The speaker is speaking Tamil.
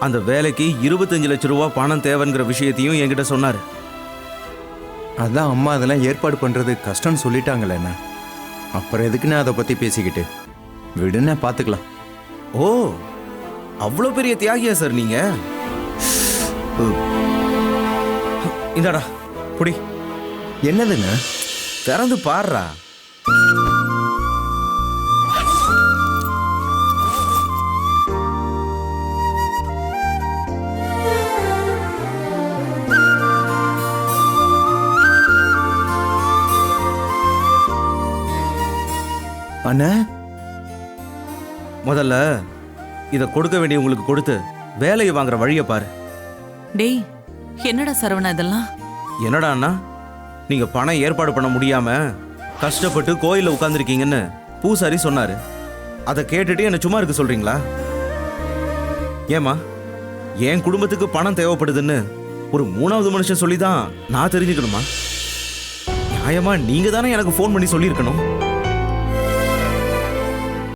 அந்த வேலைக்கு 25 லட்சம் ரூபா பணம் தேவைங்கிற விஷயத்தையும் என்கிட்ட சொன்னாரு. அதான் அம்மா அதெல்லாம் ஏற்பாடு பண்றது கஷ்டம்னு சொல்லிட்டாங்களேண்ணா. அப்புறம் எதுக்குண்ணா அதை பத்தி பேசிக்கிட்டு? விடுண்ணா, பாத்துக்கலாம். ஓ, அவ்வளோ பெரிய தியாகியா சார் நீங்க? இந்தாடா புடி. என்னதுண்ணா? திறந்து பாருடா. அண்ணா, முதல்ல இதை கொடுக்க வேண்டிய உங்களுக்கு கொடுத்து வேலையை வாங்குற வழியை பாரு. டேய், என்னடா சரவணா இதெல்லாம்? என்னடா அண்ணா, நீங்க பணம் ஏற்பாடு பண்ண முடியாம கஷ்டப்பட்டு கோயில்ல உட்கார்ந்துருக்கீங்கன்னு பூசாரி சொன்னாரு. அதை கேட்டுட்டு என்ன சும்மா இருக்க சொல்றீங்களா? ஏமா, என் குடும்பத்துக்கு பணம் தேவைப்படுதுன்னு ஒரு 3வது மனுஷன் சொல்லிதான் நான் தெரிஞ்சுக்கணுமா? நியாயமா நீங்க தானே எனக்கு ஃபோன் பண்ணி சொல்லியிருக்கணும்.